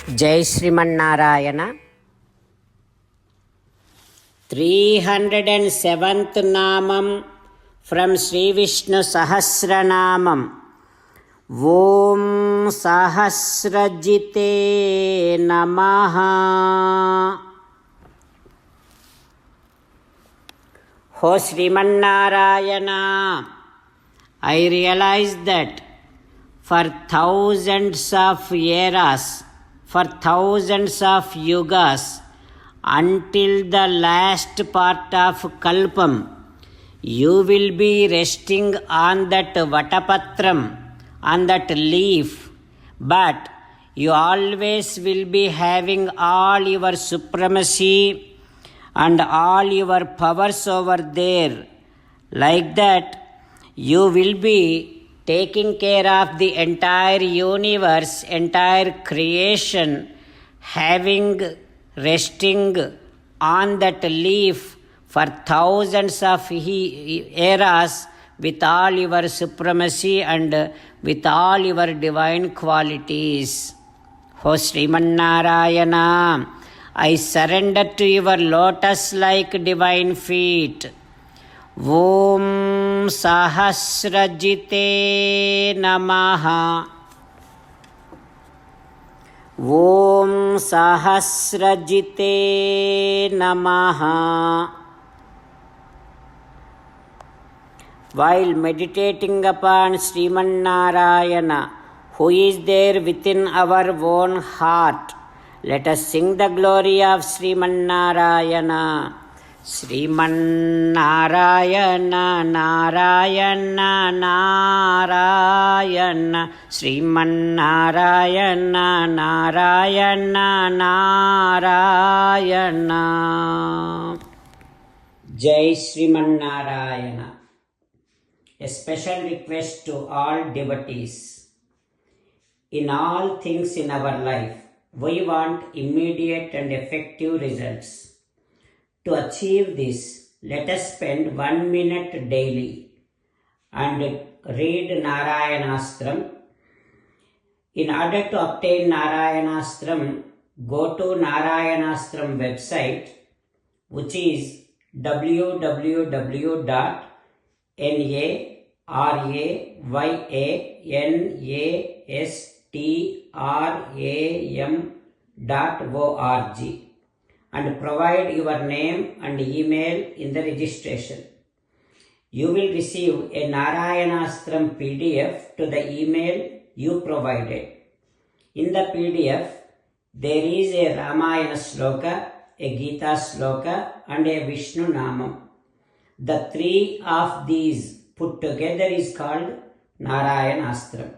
जय Sriman Narayana 307th नामम from Shri Vishnu सहस्रनामम ओम सहस्रजिते नमः। हो Sriman Narayana, I realize that for thousands of eras, for thousands of yugas, until the last part of Kalpam, you will be resting on that Vatapatram, on that leaf, but you always will be having all your supremacy and all your powers over there. Like that, you will be taking care of the entire universe, entire creation, resting on that leaf for thousands of eras with all your supremacy and with all your divine qualities. O Srimannarayana, I surrender to your lotus-like divine feet. Om Sahasrajite Namaha. Om Sahasrajite Namaha. While meditating upon Srimannarayana, who is there within our own heart, let us sing the glory of Srimannarayana. Srimannarayana Narayana Narayana Srimannarayana Narayana Narayana. Jai Srimannarayana. A special request to all devotees. In all things in our life, we want immediate and effective results. To achieve this, let us spend 1 minute daily and read Narayanastram. In order to obtain Narayanastram, go to Narayanastram website, which is www.narayanastram.org. and provide your name and email in the registration. You will receive a Narayanastram PDF to the email you provided. In the PDF, there is a Ramayana Sloka, a Gita Sloka, and a Vishnu Namam. The three of these put together is called Narayanastram.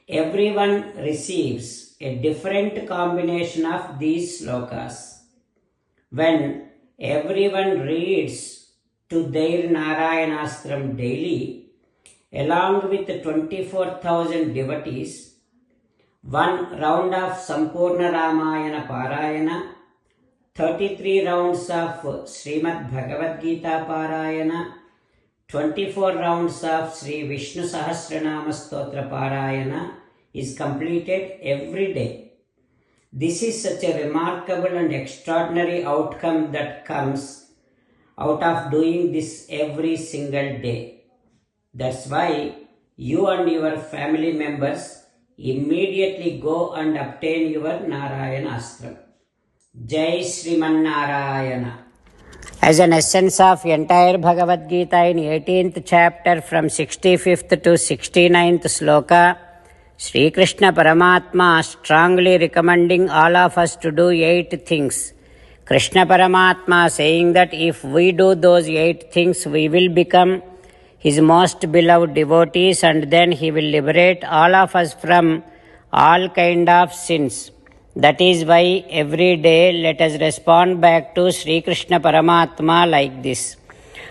Everyone receives a different combination of these slokas. When everyone reads to their Narayanastram daily, along with 24,000 devotees, 1 round of Sampurna Ramayana Parayana, 33 rounds of Srimad Bhagavad Gita Parayana, 24 rounds of Sri Vishnu Sahasranama Stotra Parayana is completed every day. This is such a remarkable and extraordinary outcome that comes out of doing this every single day. That's why you and your family members immediately go and obtain your Narayanastram. Jai Srimannarayana. As an essence of entire Bhagavad Gita in 18th chapter from 65th to 69th sloka, Sri Krishna Paramatma strongly recommending all of us to do 8 things. Krishna Paramatma saying that if we do those 8 things, we will become his most beloved devotees, and then he will liberate all of us from all kind of sins. That is why every day let us respond back to Sri Krishna Paramatma like this.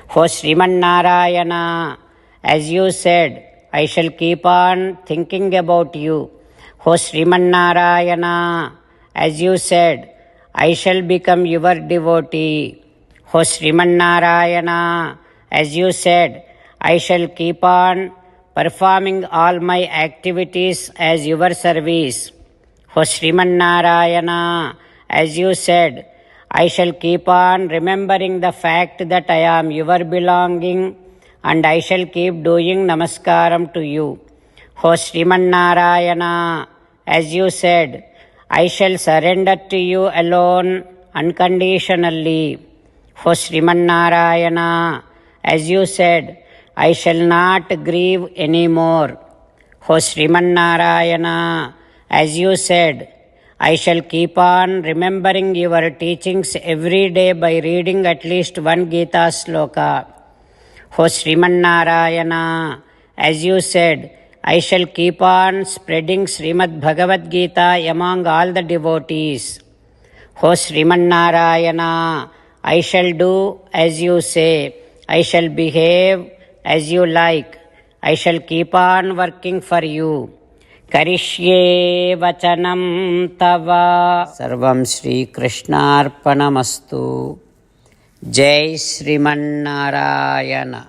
O Srimannarayana, as you said, I shall keep on thinking about you. O Srimannarayana, as you said, I shall become your devotee. O Srimannarayana, as you said, I shall keep on performing all my activities as your service. O O Srimannarayana, as you said, I shall keep on remembering the fact that I am your belonging and I shall keep doing namaskaram to you. O Srimannarayana, as you said, I shall surrender to you alone unconditionally. O Srimannarayana, as you said, I shall not grieve anymore. O Srimannarayana, as you said, I shall keep on remembering your teachings every day by reading at least one Gita sloka. O Srimannarayana, as you said, I shall keep on spreading Srimad Bhagavad Gita among all the devotees. O Srimannarayana, I shall do as you say. I shall behave as you like. I shall keep on working for you. Karishye vachanam tava. Sarvam Shri Krishnarpanamastu. Jai Srimannarayana.